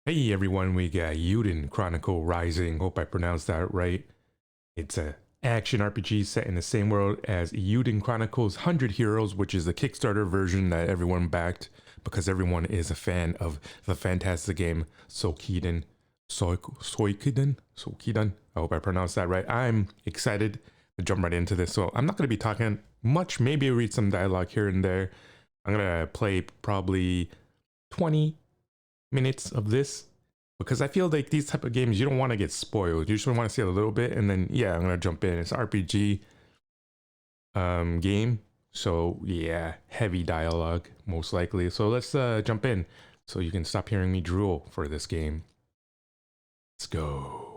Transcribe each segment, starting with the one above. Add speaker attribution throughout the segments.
Speaker 1: Hey everyone, we got Eiyuden Chronicle Rising. Hope I pronounced that right. It's a action RPG set in the same world as Eiyuden Chronicle's 100 Heroes, which is the Kickstarter version that everyone backed because everyone is a fan of the fantastic game Soikiden. Soikiden. I hope I pronounced that right. I'm excited to jump right into this. So I'm not going to be talking much, maybe read some dialogue here and there. I'm going to play probably 20 minutes of this because I feel like these type of games, you don't want to get spoiled. You just want to see a little bit and then yeah, I'm gonna jump in. It's an RPG game, so yeah, heavy dialogue most likely. So let's jump in so you can stop hearing me drool for this game. Let's go.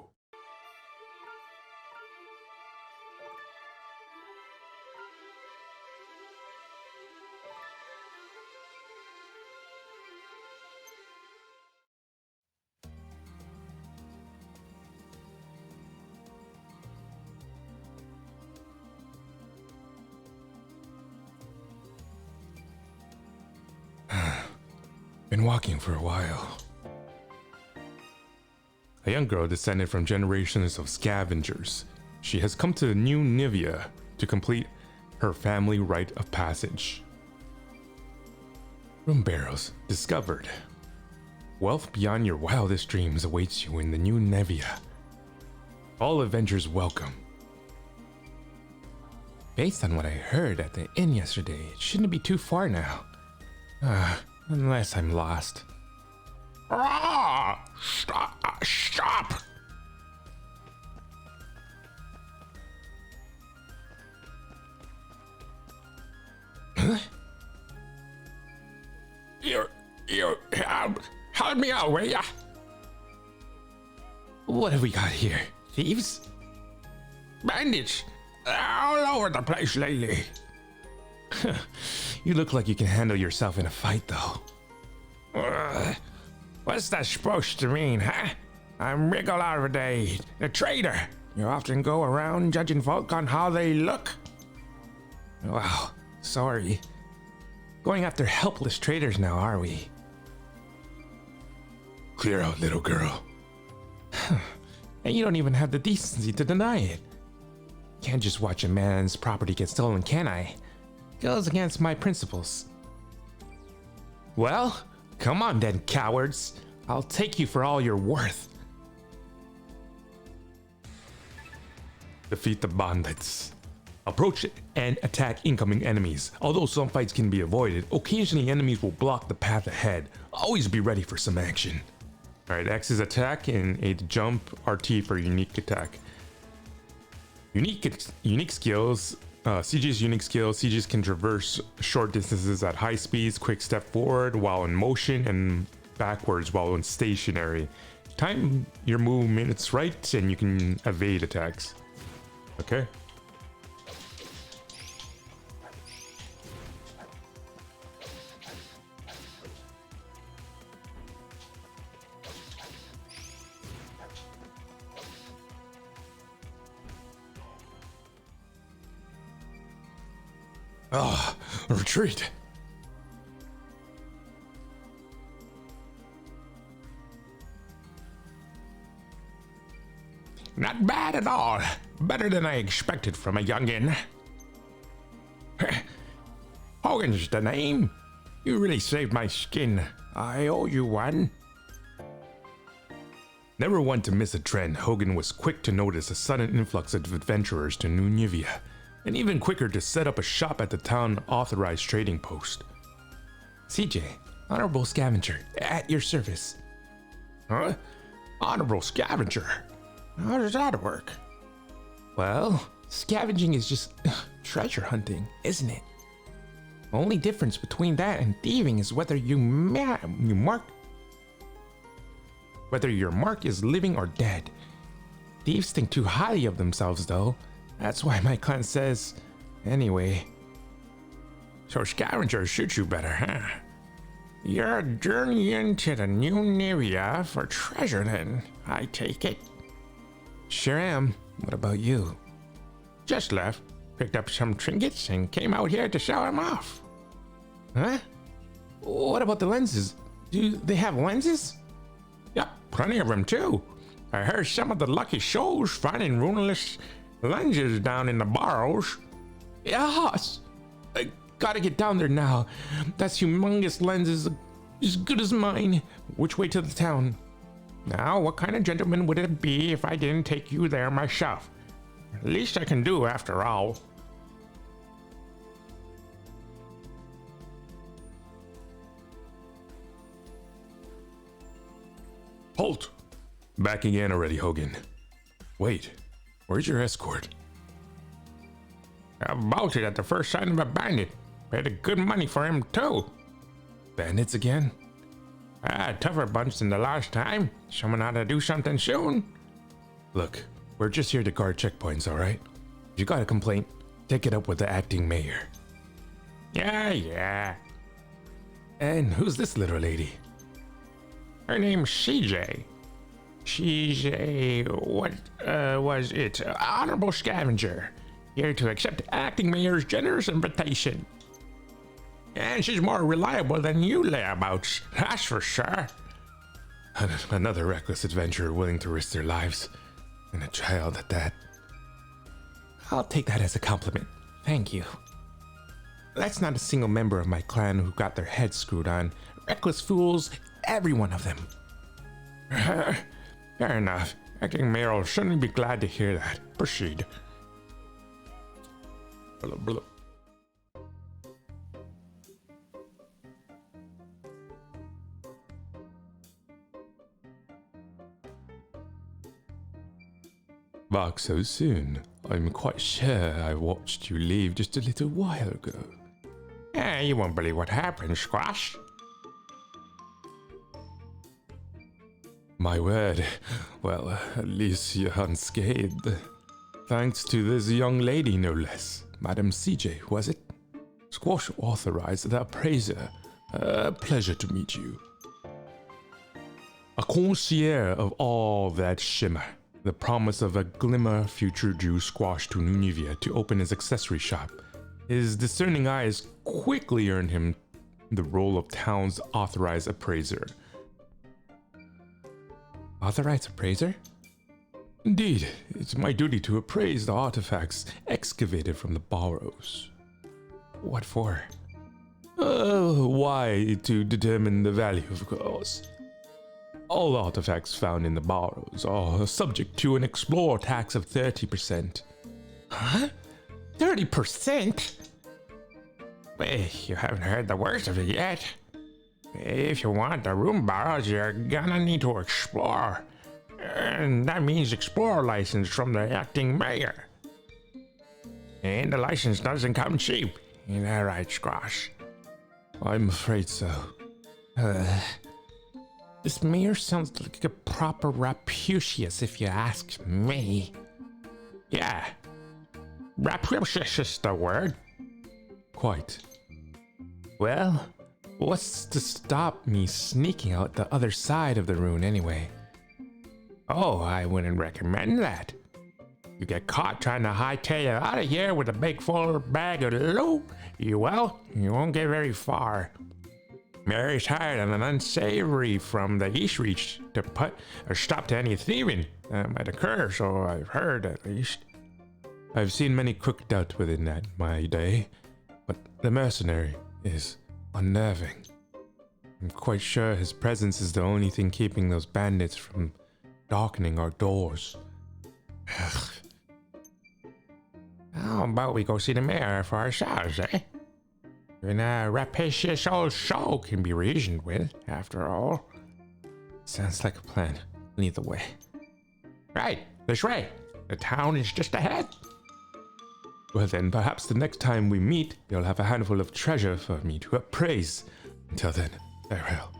Speaker 1: Been walking for a while. A young girl descended from generations of scavengers. She has come to New Nivea to complete her family rite of passage. Room barrels discovered. Wealth beyond your wildest dreams awaits you in the New Nivea. All adventures welcome. Based on what I heard at the inn yesterday, it shouldn't be too far now. Unless I'm lost. Stop! Huh? You help me out, will ya? What have we got here? Thieves? Bandits! All over the place lately. You look like you can handle yourself in a fight, though. What's that supposed to mean, huh? I'm Rigolarde, the traitor. You often go around judging folk on how they look. Wow, sorry. Going after helpless traitors now, are we? Clear out, little girl. And you don't even have the decency to deny it. Can't just watch a man's property get stolen, can I? Goes against my principles. Well, come on then, cowards. I'll take you for all you're worth. Defeat the bandits. Approach and attack incoming enemies. Although some fights can be avoided, occasionally enemies will block the path ahead. Always be ready for some action. Alright, X is attack and A to jump, RT for unique attack. Unique skills. CG's unique skill. CG's can traverse short distances at high speeds, quick step forward while in motion, and backwards while in stationary. Time your movements right and you can evade attacks. Okay. Retreat. Not bad at all. Better than I expected from a youngin. Hogan's the name. You really saved my skin. I owe you one. Never one to miss a trend, Hogan was quick to notice a sudden influx of adventurers to New Nivea, and even quicker to set up a shop at the town authorized trading post. CJ, Honorable Scavenger, at your service. Huh? Honorable Scavenger? How does that work? Well, scavenging is just treasure hunting, isn't it? The only difference between that and thieving is whether your mark is living or dead. Thieves think too highly of themselves, though. That's why my clan says, anyway. So scavengers shoot you better, huh? You're journeying to the New Nivea for treasure then, I take it. Sure am. What about you? Just left, picked up some trinkets and came out here to show them off. Huh? What about the lenses? Do they have lenses? Yep, plenty of them too. I heard some of the lucky souls finding runeless lenses down in the burrows. Yes, I gotta get down there now. That humongous lens is as good as mine. Which way to the town? Now, what kind of gentleman would it be if I didn't take you there myself? Least I can do after all. Halt! Back again already, Hogan. Wait, where's your escort? I bolted at the first sign of a bandit. Paid a good money for him too. Bandits again? Tougher bunch than the last time. Someone ought to do something soon. Look, we're just here to guard checkpoints, alright? If you got a complaint, take it up with the acting mayor. Yeah. And who's this little lady? Her name's CJ. She's a, what was it? Honorable scavenger. Here to accept acting mayor's generous invitation. And she's more reliable than you layabouts, that's for sure. Another reckless adventurer willing to risk their lives. And a child at that. I'll take that as a compliment. Thank you. That's not a single member of my clan who got their heads screwed on. Reckless fools, every one of them. Fair enough. Acting mayor will certainly be glad to hear that. Proceed. Blah, blah. Back so soon. I'm quite sure I watched you leave just a little while ago. You won't believe what happened, Squash. My word. Well, at least you're unscathed. Thanks to this young lady, no less. Madam CJ, was it? Squash authorized the appraiser. Pleasure to meet you. A connoisseur of all that shimmer. The promise of a glimmer future drew Squash to Nunavia to open his accessory shop. His discerning eyes quickly earned him the role of town's authorized appraiser. Authorized appraiser? Indeed, it's my duty to appraise the artifacts excavated from the burrows. What for? Why? To determine the value, of course. All artifacts found in the burrows are subject to an explorer tax of 30%. Huh? 30%? Well, you haven't heard the worst of it yet. If you want the room burrows, you're gonna need to explore. And that means explorer license from the acting mayor. And the license doesn't come cheap. Ain't that right, Squash? I'm afraid so. This mayor sounds like a proper rapacious, if you ask me. Yeah. Rapacious is the word. Quite. Well, what's to stop me sneaking out the other side of the rune anyway? Oh, I wouldn't recommend that. You get caught trying to hightail you out of here with a big full bag of loot, you won't get very far. Mary's hired an unsavory from the East Reach to put a stop to any thieving that might occur, so I've heard at least. I've seen many cooked out within that my day, but the mercenary is unnerving. I'm quite sure his presence is the only thing keeping those bandits from darkening our doors. Ugh. How about we go see the mayor for ourselves, eh? Even a rapacious old soul can be reasoned with, after all. Sounds like a plan. Lead the way. Right, this way. The town is just ahead. Well then, perhaps the next time we meet, you'll have a handful of treasure for me to appraise. Until then, farewell.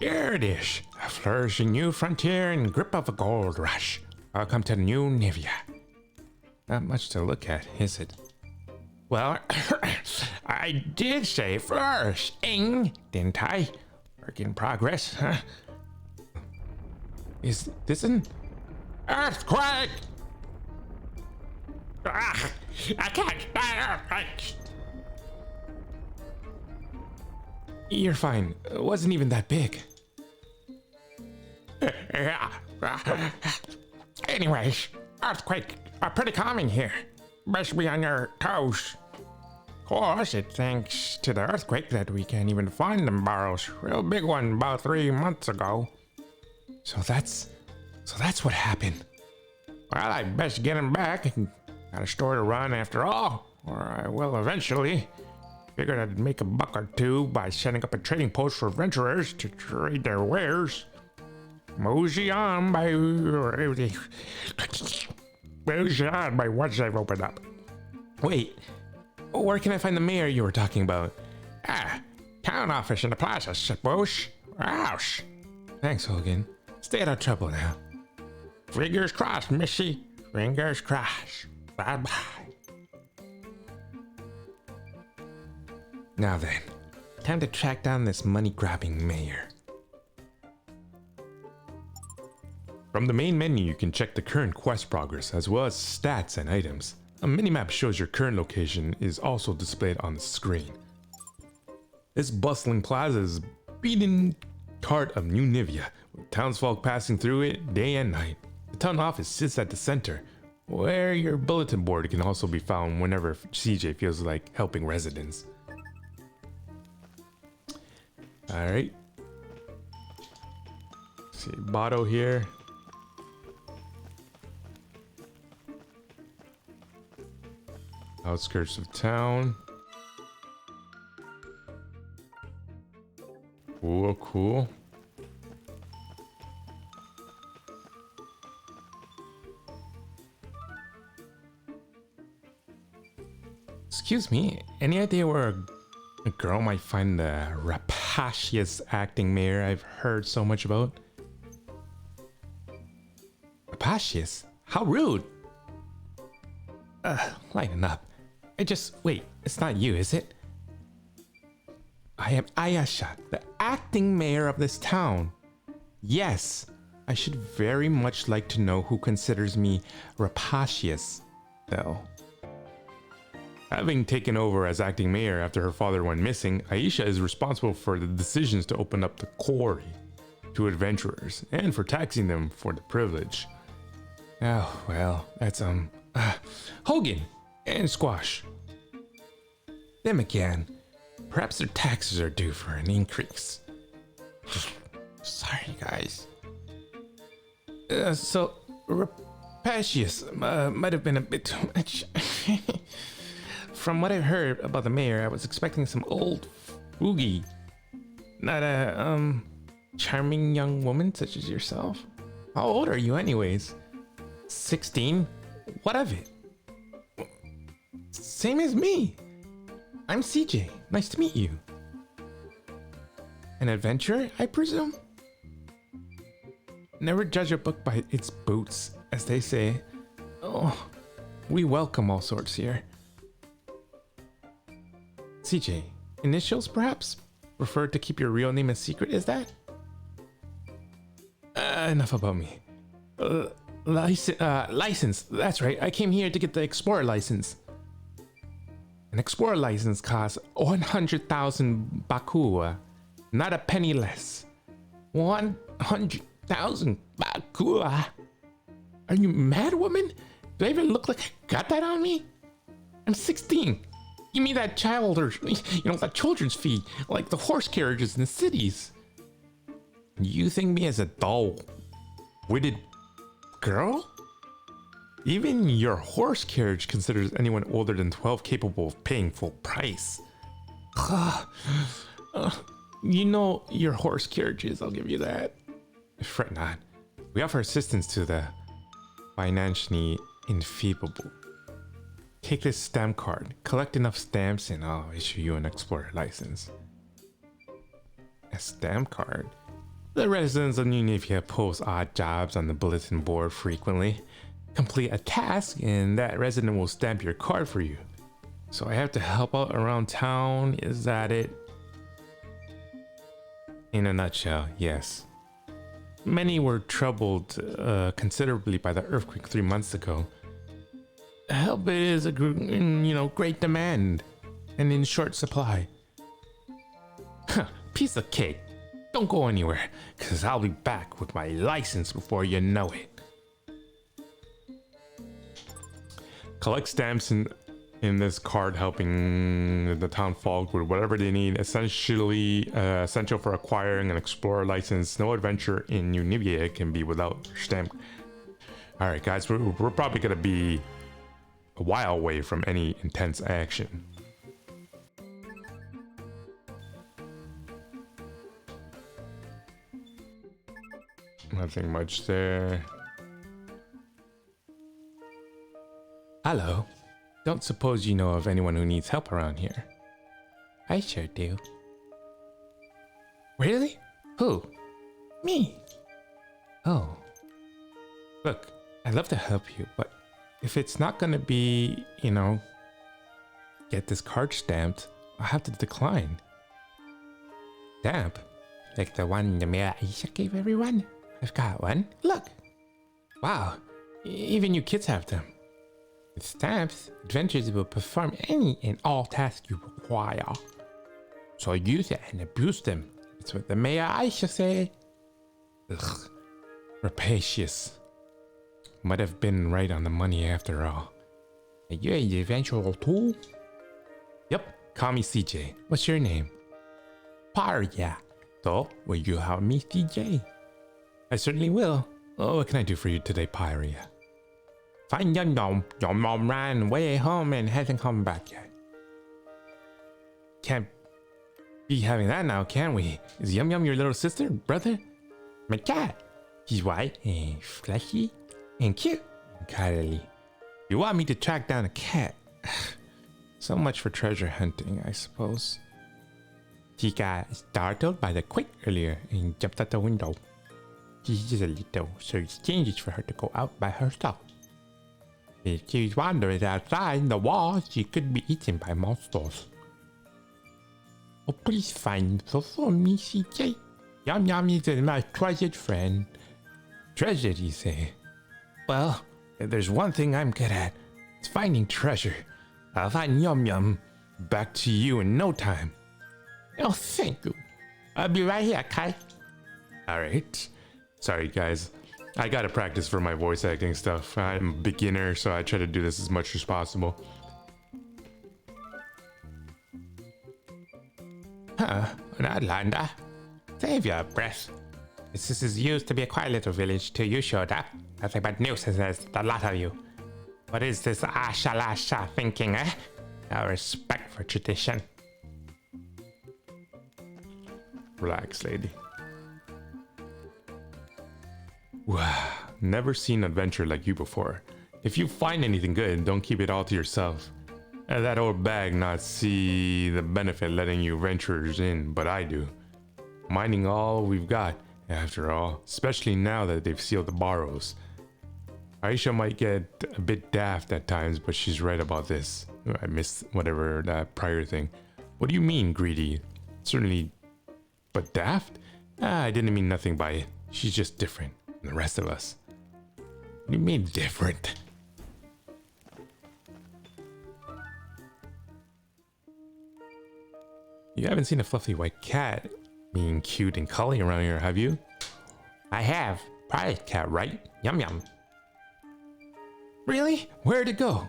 Speaker 1: Here it is, a flourishing new frontier in grip of a gold rush. Welcome to New Nivea. Not much to look at, is it? Well, I did say flourishing, didn't I? Work in progress, huh? Is this an
Speaker 2: Earthquake! Ah, I can't stand earthquakes!
Speaker 1: You're fine. It wasn't even that big.
Speaker 2: Yeah. Anyways, earthquakes are pretty common here. Best be on your toes. Of course, it's thanks to the earthquake that we can't even find them burrows. Real big one about 3 months ago.
Speaker 1: So that's what happened.
Speaker 2: Well, I best get him back. Got a store to run after all, or I will eventually. Figured I'd make a buck or two by setting up a trading post for adventurers to trade their wares. Mosey on by once I've opened up.
Speaker 1: Wait, where can I find the mayor you were talking about?
Speaker 2: Town office in the plaza, suppose. Ouch.
Speaker 1: Thanks, Hogan. Stay out of trouble now.
Speaker 2: Fingers crossed, Missy. Fingers crossed. Bye-bye.
Speaker 1: Now then, time to track down this money-grabbing mayor. From the main menu, you can check the current quest progress, as well as stats and items. A minimap shows your current location is also displayed on the screen. This bustling plaza is the beating heart of New Nivea, with townsfolk passing through it day and night. The town office sits at the center, where your bulletin board can also be found whenever CJ feels like helping residents. Alright. See, Botto here. Outskirts of town. Cool, cool. Excuse me, any idea where a girl might find the rapacious acting mayor I've heard so much about? Rapacious? How rude! Lighten up. Wait, it's not you, is it? I am Ayasha, the acting mayor of this town. Yes, I should very much like to know who considers me rapacious, though. Having taken over as acting mayor after her father went missing, Aisha is responsible for the decisions to open up the quarry to adventurers and for taxing them for the privilege. Oh, well, that's, Hogan and Squash. Them again. Perhaps their taxes are due for an increase. Sorry, guys. So, rapacious might have been a bit too much. From what I've heard about the mayor, I was expecting some old fogy, not a, charming young woman such as yourself. How old are you anyways? 16? What of it? Same as me. I'm CJ. Nice to meet you. An adventurer, I presume? Never judge a book by its boots, as they say. Oh, we welcome all sorts here. CJ, initials perhaps? Prefer to keep your real name a secret, is that? Enough about me. License, that's right. I came here to get the Explorer license. An Explorer license costs 100,000 bakua, not a penny less. 100,000 bakua? Are you mad, woman? Do I even look like I got that on me? I'm 16. Give me that child, or, that children's fee, like the horse carriages in the cities. You think me as a dull-witted girl? Even your horse carriage considers anyone older than 12 capable of paying full price. Your horse carriages, I'll give you that. Fret not. We offer assistance to the financially enfeeble. Take this stamp card, collect enough stamps, and I'll issue you an Explorer license. A stamp card? The residents of New Nivea post odd jobs on the bulletin board frequently. Complete a task, and that resident will stamp your card for you. So I have to help out around town, is that it? In a nutshell, yes. many were troubled considerably by the earthquake 3 months ago. Help is great demand and in short supply. Piece of cake. Don't go anywhere, because I'll be back with my license before you know it. Collect stamps in this card, helping the town folk with whatever they need. Essential for acquiring an explorer license. No adventure in Univia can be without stamp. Alright guys, we're probably going to be a while away from any intense action. Nothing much there. Hello. Don't suppose you know of anyone who needs help around here? I sure do. Really? Who? Me. Oh. Look, I'd love to help you, but if it's not gonna be, get this card stamped, I'll have to decline. Stamp? Like the one the Mayor Aisha gave everyone? I've got one. Look. Wow. Even you kids have them. With stamps, adventurers will perform any and all tasks you require. So use it and abuse them. That's what the Mayor Aisha said. Ugh. Rapacious. Might have been right on the money after all. Are you an adventurer too? Yep, call me CJ. What's your name? Parya. So, will you help me, CJ? I certainly will. Oh, what can I do for you today, Pyria? Find Yum Yum. Yum Yum ran away home and hasn't come back yet. Can't be having that now, can we? Is Yum Yum your little sister, brother? My cat. He's white and fleshy and cute and cuddly. You want me to track down a cat? So much for treasure hunting, I suppose. She got startled by the quake earlier and jumped out the window. She's just a little, so it's dangerous for her to go out by herself. If she wanders outside the wall, she could be eaten by monsters. Oh, please find her for me, CJ. Yum Yum is my treasured friend. Treasured, you say? Well, if there's one thing I'm good at, it's finding treasure. I'll find Yum Yum back to you in no time. Oh, thank you. I'll be right here, Kai. Alright. Sorry, guys. I gotta practice for my voice acting stuff. I'm a beginner, so I try to do this as much as possible. Landa. Save your breath. This is used to be a quiet little village till you showed up. Nothing but nuisances, the lot of you. What is this asha thinking, eh? No respect for tradition. Relax, lady. Wow, never seen an adventure like you before. If you find anything good, don't keep it all to yourself. That old bag not see the benefit letting you venturers in, but I do. Mining all we've got, after all, especially now that they've sealed the barrows. Aisha might get a bit daft at times, but she's right about this. I missed whatever that prior thing. What do you mean, greedy? Certainly, but daft? I didn't mean nothing by it. She's just different than the rest of us. What do you mean different? You haven't seen a fluffy white cat being cute and cuddly around here, have you? I have. Private cat, right? Yum Yum. Really? Where'd it go?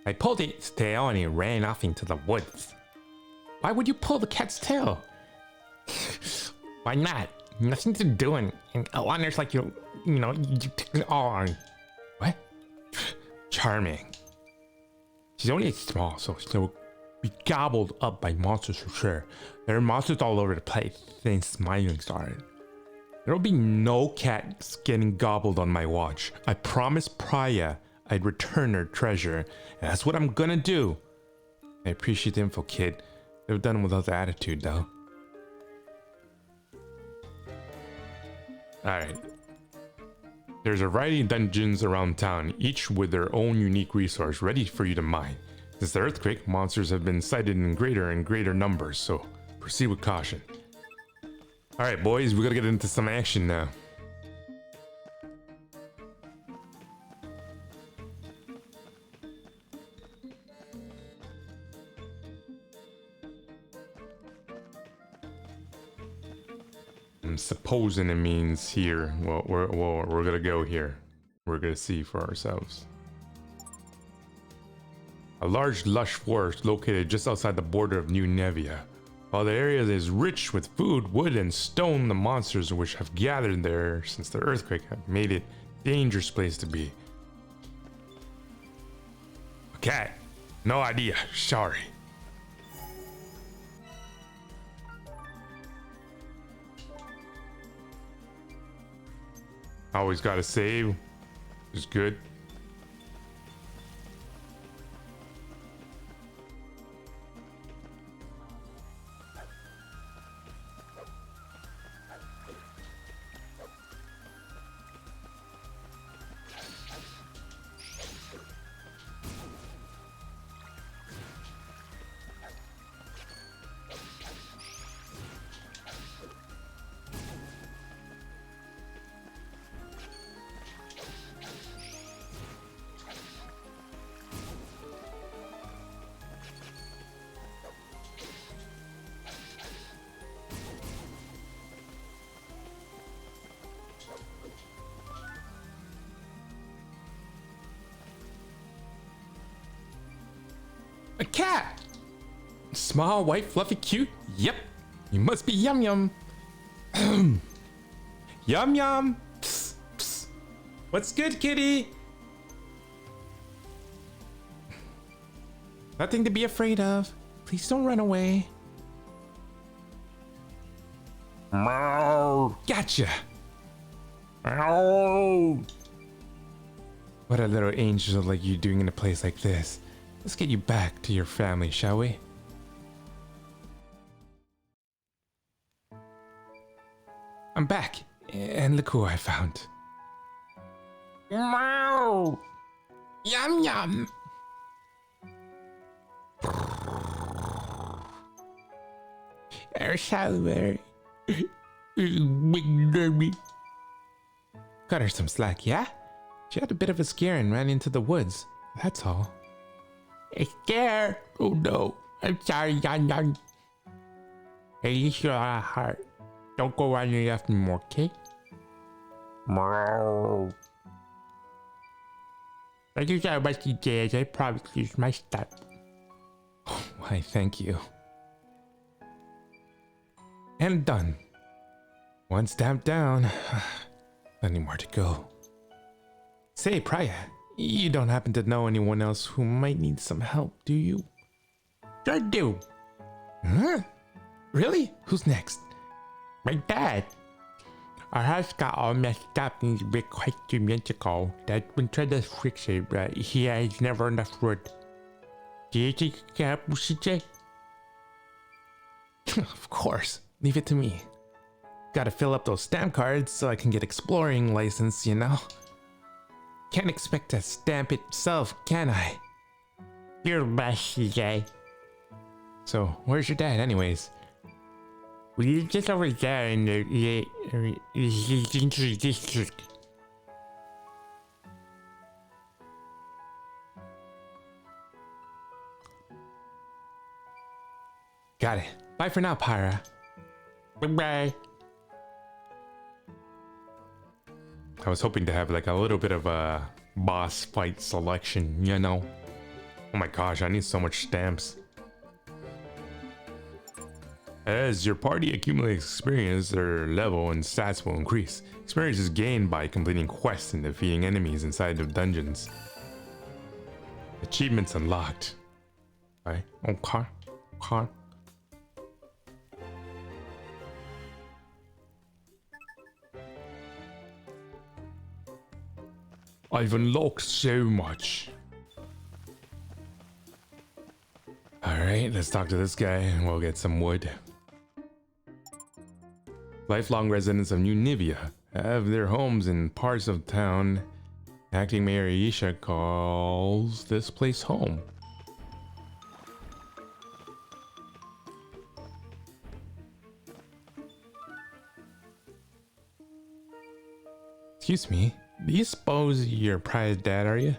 Speaker 1: I pulled its tail and it ran off into the woods. Why would you pull the cat's tail? Why not? Nothing to do and wonders like you took it all on. What? Charming. She's only small, so she'll be gobbled up by monsters for sure. There are monsters all over the place since mining started. There'll be no cats getting gobbled on my watch. I promised Priya I'd return her treasure, and that's what I'm gonna do. I appreciate the info, kid. They've done without the attitude, though. Alright. There's a variety of dungeons around town, each with their own unique resource ready for you to mine. Since the earthquake, monsters have been sighted in greater and greater numbers, so proceed with caution. All right, boys, we gotta get into some action now. I'm supposing it means here. Well, we're gonna go here. We're gonna see for ourselves. A large, lush forest located just outside the border of New Nevia. While the area is rich with food, wood, and stone, the monsters which have gathered there since the earthquake have made it a dangerous place to be. Okay, no idea. Sorry. Always gotta save. Is good. A cat! Small, white, fluffy, cute? Yep. You must be Yum Yum. Yum Yum! Psst, psst. What's good, kitty? Nothing to be afraid of. Please don't run away.
Speaker 2: Meow.
Speaker 1: Gotcha!
Speaker 2: Meow.
Speaker 1: What a little angel like you doing in a place like this. Let's get you back to your family, shall we? I'm back, and look who I found.
Speaker 2: Meow.
Speaker 1: Yum yum! Salivary. Big derby. Cut her some slack, yeah? She had a bit of a scare and ran into the woods. That's all. A scare? Oh no. I'm sorry, Yan Yan. At least you're out of heart. Don't go running after me more, okay?
Speaker 2: Meow.
Speaker 1: I just got what you did. I promise you my stuff. Why, thank you. And done. One stamp down. Plenty more to go. Say, Priya, you don't happen to know anyone else who might need some help, do you?
Speaker 2: I do.
Speaker 1: Huh? Really? Who's next?
Speaker 2: My dad. Our house got all messed up and he's been quite 2 minutes ago. Dad's been trying to fix it, but he has never enough wood. Do you think you can help me, CJ?
Speaker 1: Of course. Leave it to me. Gotta fill up those stamp cards so I can get exploring license, you know? Can't expect to stamp it myself, can I?
Speaker 2: You're the best, CJ.
Speaker 1: So, where's your dad anyways?
Speaker 2: We're just over there in the district.
Speaker 1: Got it. Bye for now, Pyra.
Speaker 2: Bye-bye.
Speaker 1: I was hoping to have like a little bit of a boss fight selection, you know? Oh my gosh, I need so much stamps. As your party accumulates experience, their level and stats will increase. Experience is gained by completing quests and defeating enemies inside of dungeons. Achievements unlocked. Okay. Okay. I've unlocked so much. Alright, let's talk to this guy and we'll get some wood. Lifelong residents of New Nivea have their homes in parts of town. Acting Mayor Aisha calls this place home. Excuse me, do you suppose you're Priya's dad, are you?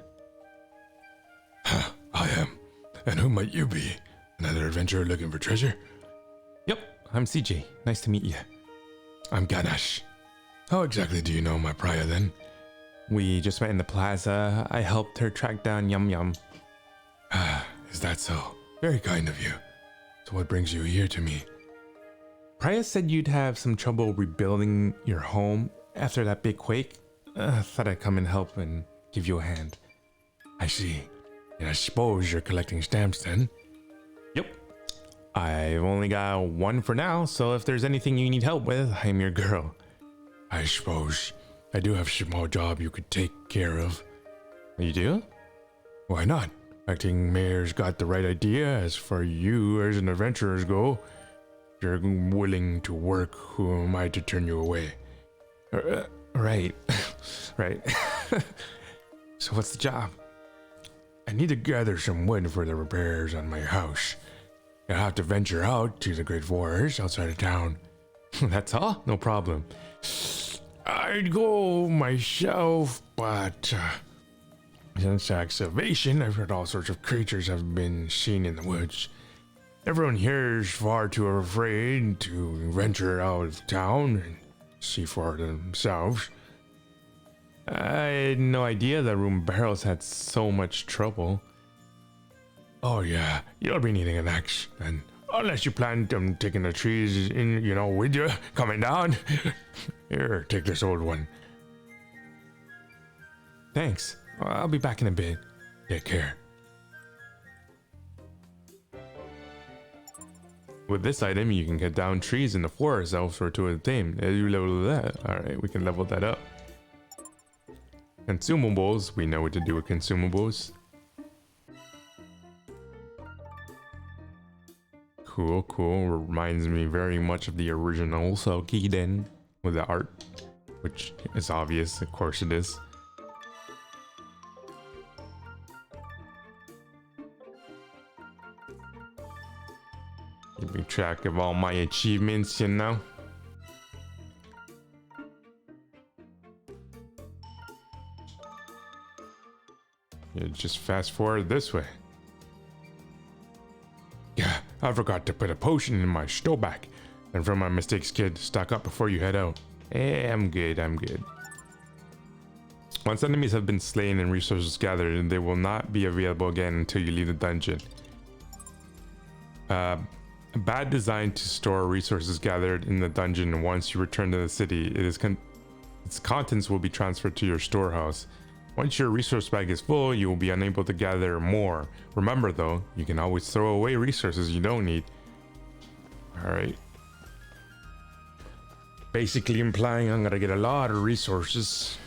Speaker 3: I am. And who might you be? Another adventurer looking for treasure?
Speaker 1: Yep, I'm CJ. Nice to meet you.
Speaker 3: I'm Ganesh. How exactly do you know my Priya then?
Speaker 1: We just met in the plaza. I helped her track down Yum Yum.
Speaker 3: Ah, is that so? Very kind of you. So what brings you here to me?
Speaker 1: Priya said you'd have some trouble rebuilding your home after that big quake. Thought I'd come and help and give you a hand.
Speaker 3: I see. And I suppose you're collecting stamps then?
Speaker 1: Yep. I've only got one for now, so if there's anything you need help with, I'm your girl.
Speaker 3: I suppose I do have a small job you could take care of.
Speaker 1: You do?
Speaker 3: Why not? Acting mayor's got the right idea. As for you as an adventurers go, if you're willing to work, who am I to turn you away?
Speaker 1: Right. Right. So what's the job?
Speaker 3: I need to gather some wood for the repairs on my house. I'll have to venture out to the great forest outside of town.
Speaker 1: That's all? No problem.
Speaker 3: I'd go myself, but since excavation, I've heard all sorts of creatures have been seen in the woods. Everyone here is far too afraid to venture out of town and see for themselves.
Speaker 1: I had no idea that Room Barrels had so much trouble.
Speaker 3: Oh yeah, you'll be needing an axe, and unless you plan on taking the trees in, with you, coming down. Here, take this old one.
Speaker 1: Thanks. I'll be back in a bit.
Speaker 3: Take care.
Speaker 1: With this item, you can cut down trees in the forest elsewhere to attain. As you level that, alright, we can level that up. Consumables, we know what to do with consumables. Cool, cool. Reminds me very much of the original Sokiden with the art, which is obvious, of course it is. Keeping track of all my achievements, you know. You just fast forward this way.
Speaker 3: Yeah, I forgot to put a potion in my stowback. And from my mistakes, kid, stock up before you head out.
Speaker 1: I'm good, I'm good. Once enemies have been slain and resources gathered, they will not be available again until you leave the dungeon. A bad design to store resources gathered in the dungeon. Once you return to the city, its contents will be transferred to your storehouse. Once your resource bag is full, you will be unable to gather more. Remember though, you can always throw away resources you don't need. Alright.
Speaker 3: Basically implying I'm gonna get a lot of resources.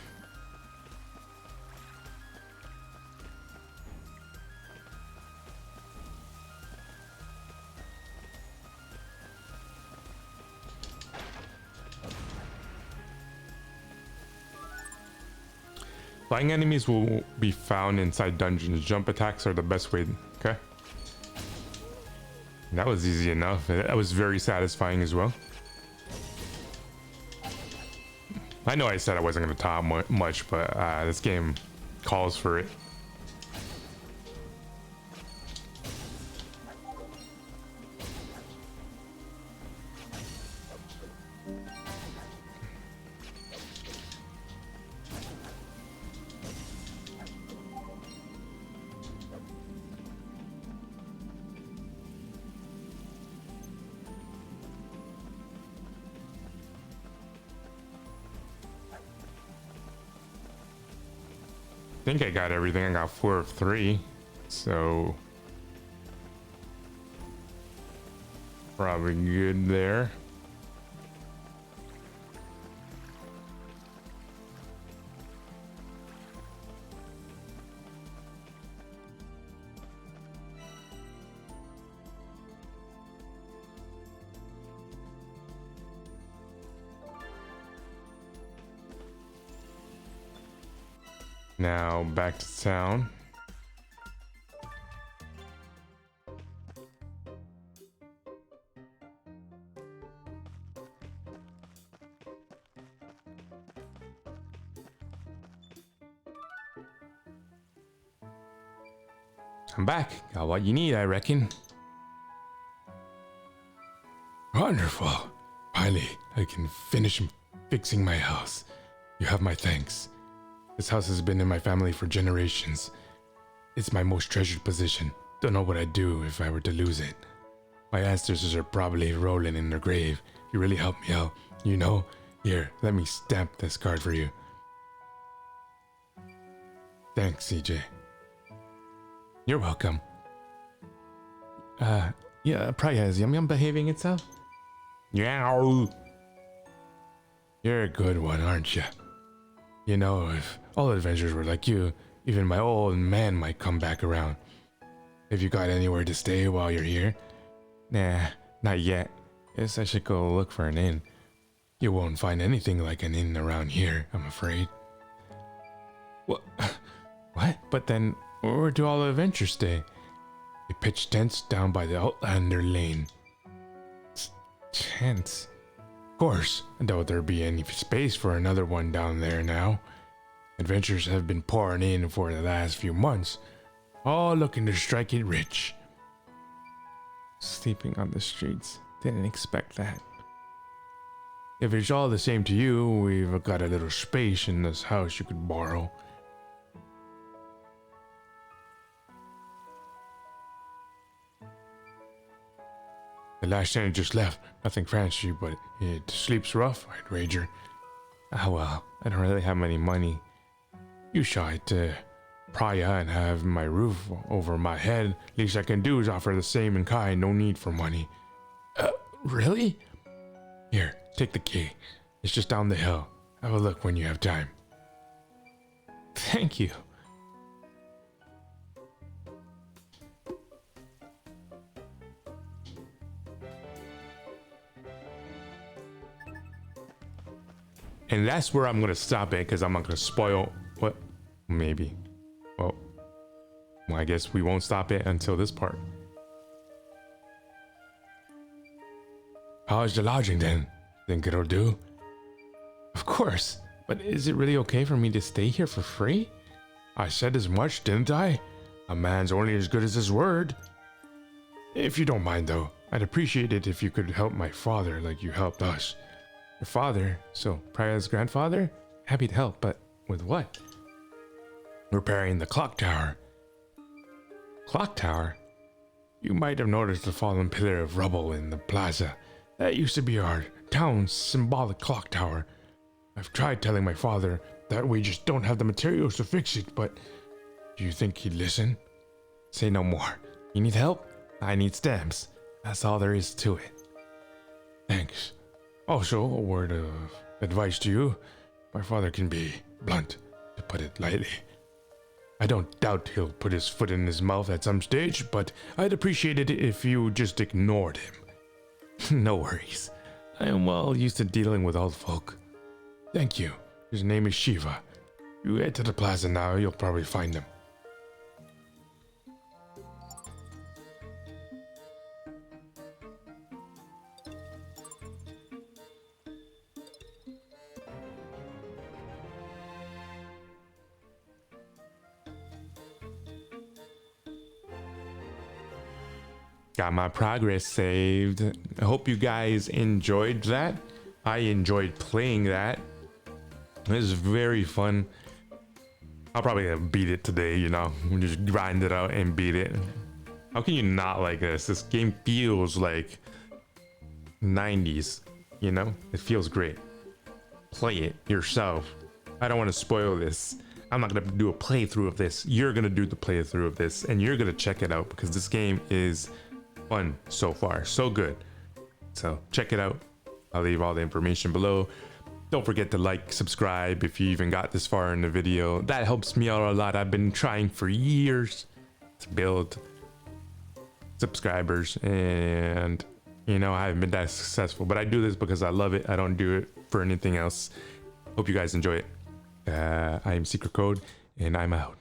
Speaker 1: Flying enemies will be found inside dungeons. Jump attacks are the best way. Okay. That was easy enough. That was very satisfying as well. I know I said I wasn't going to talk much, but this game calls for it. I think I got everything. I got 4 of 3, so probably good there. Now back to town. I'm back. Got what you need, I reckon.
Speaker 3: Wonderful. Finally, I can finish fixing my house. You have my thanks. This house has been in my family for generations. It's my most treasured possession. Don't know what I'd do if I were to lose it. My ancestors are probably rolling in their grave. You really helped me out. You know? Here, let me stamp this card for you. Thanks, CJ.
Speaker 1: You're welcome. Yeah, probably has Yum Yum behaving itself?
Speaker 3: Yeah. You're a good one, aren't you? You know, if all adventurers were like you, even my old man might come back around. Have you got anywhere to stay while you're here?
Speaker 1: Nah, not yet. Guess I should go look for an inn.
Speaker 3: You won't find anything like an inn around here, I'm afraid.
Speaker 1: What? What? But then, where do all the adventurers stay?
Speaker 3: They pitch tents down by the Outlander Lane.
Speaker 1: Tents?
Speaker 3: Of course, I doubt there'd be any space for another one down there now. Adventurers have been pouring in for the last few months, all looking to strike it rich.
Speaker 1: Sleeping on the streets. Didn't expect that.
Speaker 3: If it's all the same to you, we've got a little space in this house you could borrow. The last tenant just left. Nothing fancy, but it sleeps rough, I'd wager.
Speaker 1: Ah well, I don't really have any money.
Speaker 3: You shy to pariah and have my roof over my head. Least I can do is offer the same in kind, no need for money.
Speaker 1: Really?
Speaker 3: Here, take the key. It's just down the hill. Have a look when you have time.
Speaker 1: Thank you. And that's where I'm gonna stop it, because I'm not gonna spoil what maybe. Well, I guess we won't stop it until this part.
Speaker 3: How's the lodging then? Think it'll do?
Speaker 1: Of course, but is it really okay for me to stay here for free?
Speaker 3: I said as much, didn't I? A man's only as good as his word. If you don't mind though, I'd appreciate it if you could help my father like you helped us.
Speaker 1: Your father? So, Praya's grandfather? Happy to help, but with what?
Speaker 3: Repairing the clock tower.
Speaker 1: Clock tower?
Speaker 3: You might have noticed the fallen pillar of rubble in the plaza. That used to be our town's symbolic clock tower. I've tried telling my father that we just don't have the materials to fix it, but do you think he'd listen?
Speaker 1: Say no more. You need help? I need stamps. That's all there is to it.
Speaker 3: Thanks. Also, a word of advice to you. My father can be blunt, to put it lightly. I don't doubt he'll put his foot in his mouth at some stage, but I'd appreciate it if you just ignored him.
Speaker 1: No worries. I am well used to dealing with old folk.
Speaker 3: Thank you. His name is Shiva. You head to the plaza now, you'll probably find him.
Speaker 1: Got my progress saved. I hope you guys enjoyed that. I enjoyed playing that. It was very fun. I'll probably beat it today, you know. We'll just grind it out and beat it. How can you not like this? This game feels like 90s, you know? It feels great. Play it yourself. I don't want to spoil this. I'm not going to do a playthrough of this. You're going to do the playthrough of this, and you're going to check it out because this game is fun so far. So good. So check it out. I'll leave all the information below. Don't forget to like, subscribe if you even got this far in the video. That helps me out a lot. I've been trying for years to build subscribers, and you know, I haven't been that successful, but I do this because I love it. I don't do it for anything else. Hope you guys enjoy it. I am Secret Code, and I'm out.